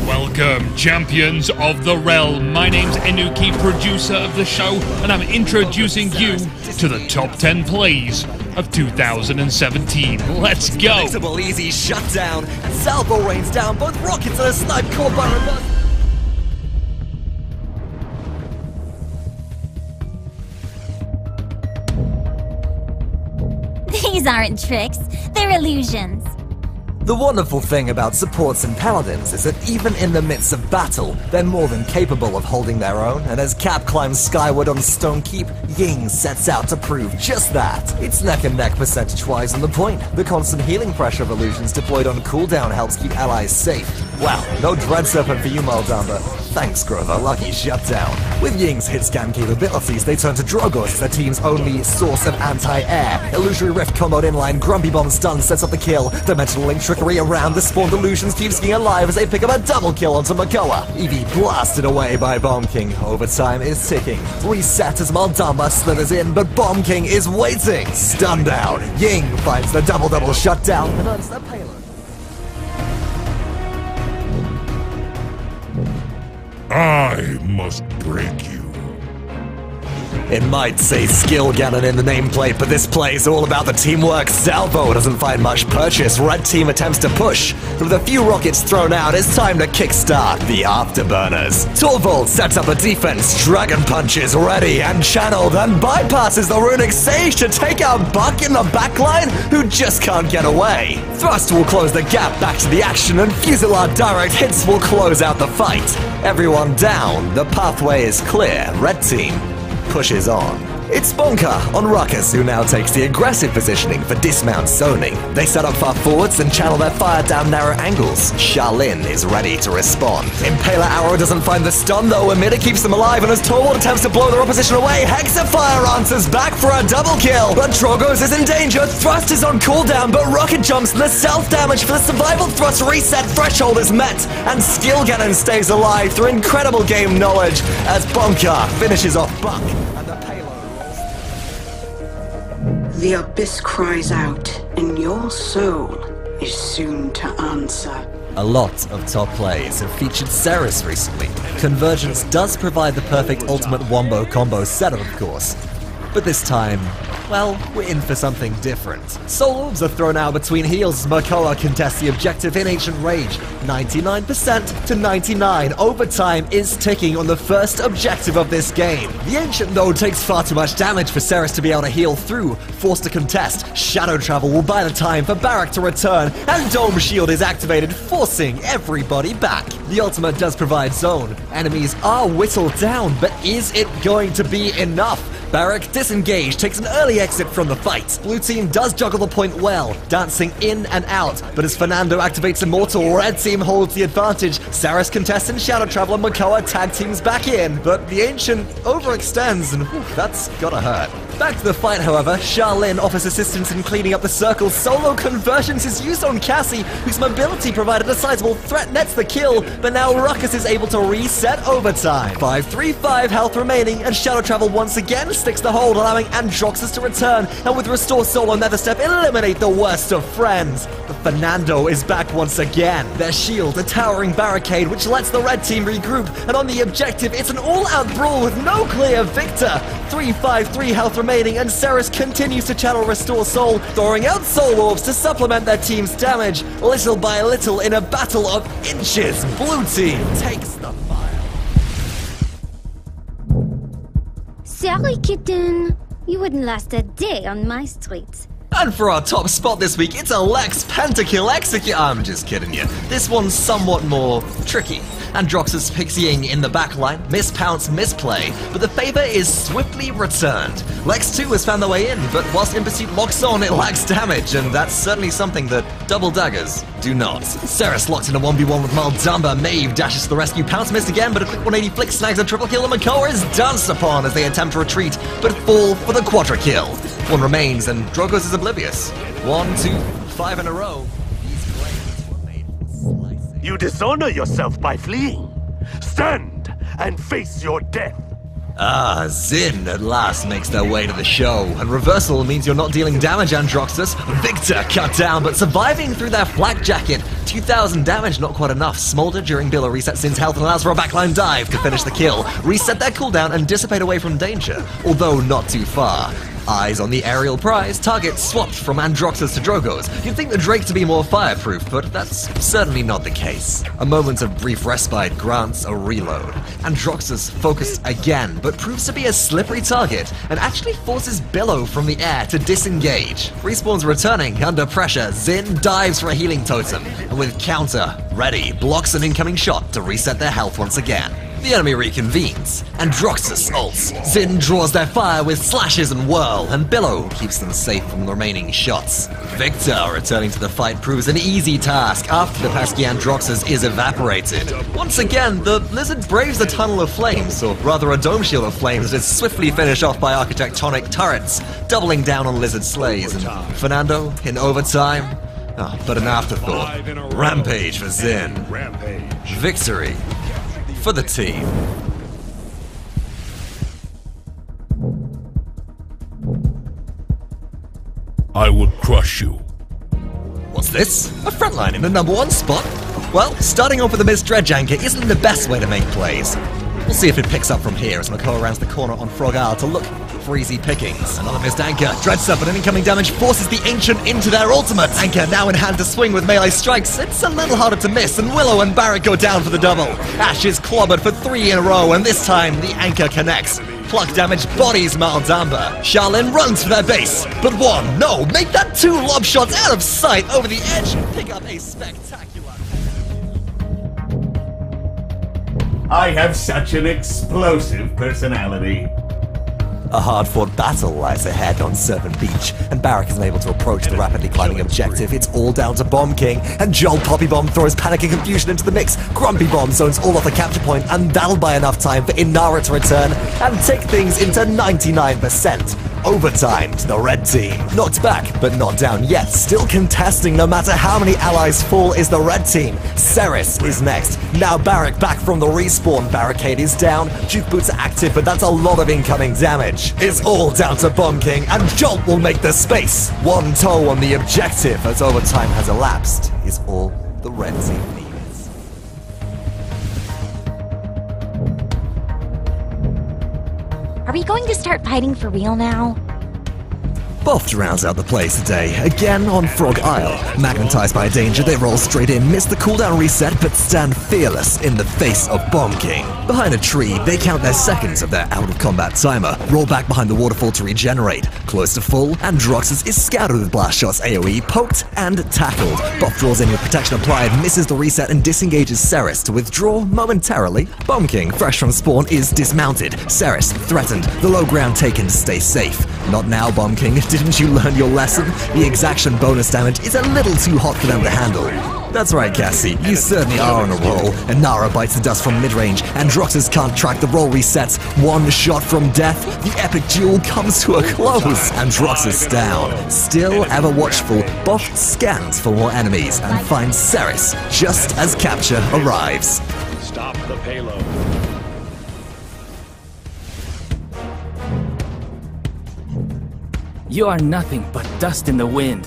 Welcome, champions of the realm. My name's Enuki, producer of the show, and I'm introducing you to the top 10 plays of 2017. Let's go! Predictable, easy shutdown, and salvo rains down both rockets and a snipe caught by reverse. These aren't tricks, they're illusions. The wonderful thing about supports and paladins is that even in the midst of battle, they're more than capable of holding their own, and as Cap climbs skyward on Stone Keep, Ying sets out to prove just that. It's neck and neck percentage-wise on the point. The constant healing pressure of illusions deployed on cooldown helps keep allies safe. Wow, no Dread Serpent for you, Maldamba. Thanks, Grover, lucky shutdown. With Ying's hit scan capabilities, they turn to Drogos as their team's only source of anti-air. Illusory Rift comboed inline, Grumpy Bomb stun sets up the kill. Dimensional Link trickery around the spawned illusions keeps King alive as they pick up a double kill onto Makoa. Eevee blasted away by Bomb King. Overtime is ticking. Reset as Maldamba slithers in, but Bomb King is waiting. Stun down. Ying finds the double-double shutdown and earns the payload. I must break you. It might say skill Ganon in the nameplate, but this play is all about the teamwork. Salvo doesn't find much purchase. Red team attempts to push. With a few rockets thrown out, it's time to kickstart the afterburners. Torvald sets up a defense. Dragon Punch is ready and channeled and bypasses the Runic Sage to take out Buck in the backline, who just can't get away. Thrust will close the gap back to the action, and Fusillade direct hits will close out the fight. Everyone down. The pathway is clear. Red team pushes on. It's Bonka on Ruckus, who now takes the aggressive positioning for dismount zoning. They set up far forwards and channel their fire down narrow angles. Charlene is ready to respond. Impaler Arrow doesn't find the stun though, Emitter keeps them alive, and as Torwald attempts to blow their opposition away, Hexafire answers back for a double kill. But Drogos is in danger, Thrust is on cooldown, but Rocket jumps and the self-damage for the survival thrust reset threshold is met, and Skill Ganon stays alive through incredible game knowledge as Bonka finishes off Buck. The abyss cries out, and your soul is soon to answer. A lot of top plays have featured Ceres recently. Convergence does provide the perfect ultimate wombo combo setup, of course. But this time, well, we're in for something different. Soul Orbs are thrown out between heels as Makoa contests the objective in Ancient Rage. 99% to 99. Overtime is ticking on the first objective of this game. The Ancient, though, takes far too much damage for Ceres to be able to heal through. Forced to contest, Shadow Travel will buy the time for Barak to return, and Dome Shield is activated, forcing everybody back. The ultimate does provide zone. Enemies are whittled down, but is it going to be enough? Barak, disengaged, takes an early exit from the fight. Blue team does juggle the point well, dancing in and out, but as Fernando activates Immortal, red team holds the advantage. Saris contests in Shadow Travel and Makoa tag teams back in, but the Ancient overextends, and whew, that's gotta hurt. Back to the fight, however, Charlene offers assistance in cleaning up the circle. Solo Convergence is used on Cassie, whose mobility provided a sizable threat, nets the kill, but now Ruckus is able to reset overtime. 5-3-5 health remaining, and Shadow Travel once again sticks the hold, allowing Androxus to return, and with Restore Soul and Netherstep, eliminate the worst of friends. But Fernando is back once again. Their shield, a towering barricade, which lets the red team regroup, and on the objective, it's an all-out brawl with no clear victor. 3-5-3 health remaining, and Ceres continues to channel Restore Soul, throwing out Soul Orbs to supplement their team's damage. Little by little, in a battle of inches, Blue team takes the fire. Sorry, kitten. You wouldn't last a day on my streets. And for our top spot this week, it's a Lex Pentakill Execute. I'm just kidding you. This one's somewhat more tricky. Androxus picks Ying in the backline, mispounce, misplay, but the favor is swiftly returned. Lex 2 has found their way in, but whilst In Pursuit locks on, it lacks damage, and that's certainly something that double daggers do not. Ceres locked in a 1v1 with Maldamba. Maeve dashes to the rescue, pounce missed again, but a quick 180 flick snags a triple kill, and Makoa is danced upon as they attempt to retreat, but fall for the quadra kill. One remains, and Drogos is oblivious. 1, 2, 5 in a row. These blades were made for slicing. You dishonor yourself by fleeing. Stand and face your death. Ah, Zin at last makes their way to the show, and reversal means you're not dealing damage, Androxus. Victor cut down, but surviving through their flak jacket. 2,000 damage, not quite enough. Smolder during Bilo resets Zin's health and allows for a backline dive to finish the kill, reset their cooldown, and dissipate away from danger, although not too far. Eyes on the aerial prize, target swapped from Androxus to Drogos. You'd think the Drake to be more fireproof, but that's certainly not the case. A moment of brief respite grants a reload. Androxus focused again, but proves to be a slippery target, and actually forces Bilo from the air to disengage. Respawn's returning under pressure, Zin dives for a healing totem, and with counter ready, blocks an incoming shot to reset their health once again. The enemy reconvenes. Androxus ults. Zin draws their fire with slashes and whirl, and Bilo keeps them safe from the remaining shots. Victor returning to the fight proves an easy task after the pesky Androxus is evaporated. Once again, the lizard braves the tunnel of flames, or rather a dome shield of flames that is swiftly finished off by architectonic turrets, doubling down on lizard slays. And Fernando, in overtime, but an afterthought. Rampage for Zin. Victory for the team. I will crush you. What's this? A frontline in the #1 spot? Well, starting off with a missed dredge anchor isn't the best way to make plays. We'll see if it picks up from here as Makoa rounds the corner on Frog Isle to look for easy pickings. Another missed anchor. Dreads up, but an incoming damage forces the Ancient into their ultimate. Anchor now in hand to swing with melee strikes. It's a little harder to miss, and Willow and Barrett go down for the double. Ash is clobbered for 3 in a row, and this time the anchor connects. Pluck damage bodies Maldamba. Charlene runs for their base, but one, no, make that 2 lob shots out of sight over the edge and pick up a spectacular... I have such an explosive personality. A hard-fought battle lies ahead on Serpent Beach, and Barrack isn't able to approach the rapidly climbing objective. It's all down to Bomb King, and Joel Poppy Bomb throws panic and confusion into the mix. Grumpy Bomb zones all off the capture point, and that'll buy enough time for Inara to return and take things into 99%. Overtime to the red team. Knocked back, but not down yet. Still contesting no matter how many allies fall is the red team. Ceres is next. Now Barrack back from the respawn. Barricade is down. Juke boots are active, but that's a lot of incoming damage. It's all down to Bomb King, and Jolt will make the space. 1 toe on the objective as overtime has elapsed is all the red team needs. Are we going to start fighting for real now? Boft rounds out the plays today, again on Frog Isle. Magnetized by danger, they roll straight in, miss the cooldown reset, but stand fearless in the face of Bomb King. Behind a tree, they count their seconds of their out-of-combat timer, roll back behind the waterfall to regenerate. Close to full, Androxus is scouted with blast shots AoE, poked and tackled. Boft draws in with protection applied, misses the reset and disengages Ceres to withdraw momentarily. Bomb King, fresh from spawn, is dismounted. Ceres, threatened, the low ground taken to stay safe. Not now, Bomb King. Didn't you learn your lesson? The exaction bonus damage is a little too hot for them to handle. That's right, Cassie, you certainly are on a roll, and Nara bites the dust from mid-range. Androxus can't track the roll resets. 1 shot from death, the epic duel comes to a close. Androxus down. Still ever watchful, Boft scans for more enemies and finds Ceres just as capture arrives. Stop the payload. You are nothing but dust in the wind.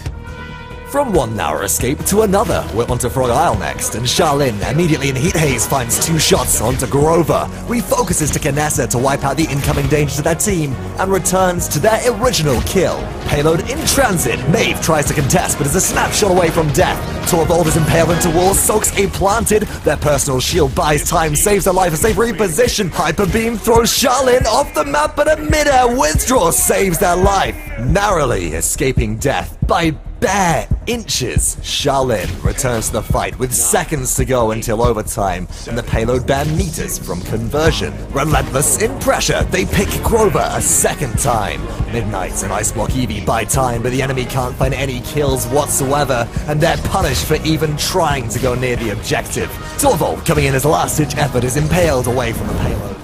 From one Nara escape to another, we're onto Frog Isle next, and Charlene, immediately in heat haze, finds 2 shots onto Grover, refocuses to Kinessa to wipe out the incoming danger to their team, and returns to their original kill. Payload in transit, Maeve tries to contest, but is a snapshot away from death. Torvald is impaled into walls, soaks a planted, their personal shield buys time, saves their life as they reposition. Hyper Beam throws Charlene off the map, but a mid-air withdraw saves their life, narrowly escaping death by bare inches. Charlene returns to the fight with seconds to go until overtime, and the payload bare meters from conversion. Relentless in pressure, they pick Grover a second time. Midnight and Ice Block Eevee buy time, but the enemy can't find any kills whatsoever, and they're punished for even trying to go near the objective. Torvald, coming in as a last-ditch effort, is impaled away from the payload.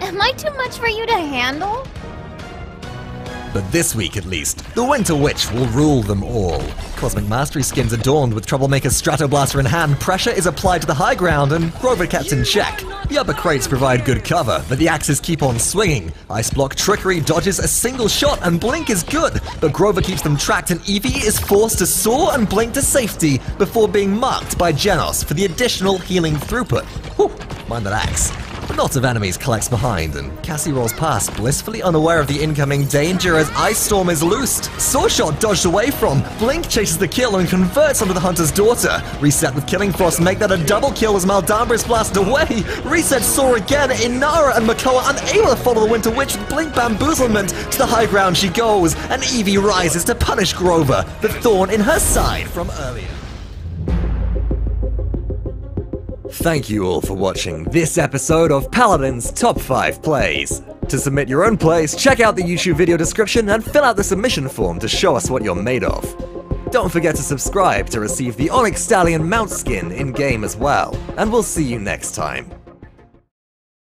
Am I too much for you to handle? But this week at least, the Winter Witch will rule them all. Cosmic Mastery skins adorned with Troublemaker's Stratoblaster in hand, pressure is applied to the high ground and Grover kept in check. The upper crates provide good cover, but the axes keep on swinging. Ice Block Trickery dodges a single shot and Blink is good, but Grover keeps them tracked and Eevee is forced to soar and blink to safety before being marked by Genos for the additional healing throughput. Whew, mind that axe. A knot of enemies collects behind, and Cassie rolls past, blissfully unaware of the incoming danger as Ice Storm is loosed. Swordshot dodged away from, Blink chases the kill and converts onto the Hunter's daughter. Reset with Killing Frost make that a double kill as Maldambra is blasted away. Reset Soar again, Inara and Makoa unable to follow the Winter Witch with Blink Bamboozlement. To the high ground she goes, and Eevee rises to punish Grover, the thorn in her side from earlier. Thank you all for watching this episode of Paladins Top 5 Plays. To submit your own plays, check out the YouTube video description and fill out the submission form to show us what you're made of. Don't forget to subscribe to receive the Onyx Stallion mount skin in-game as well, and we'll see you next time.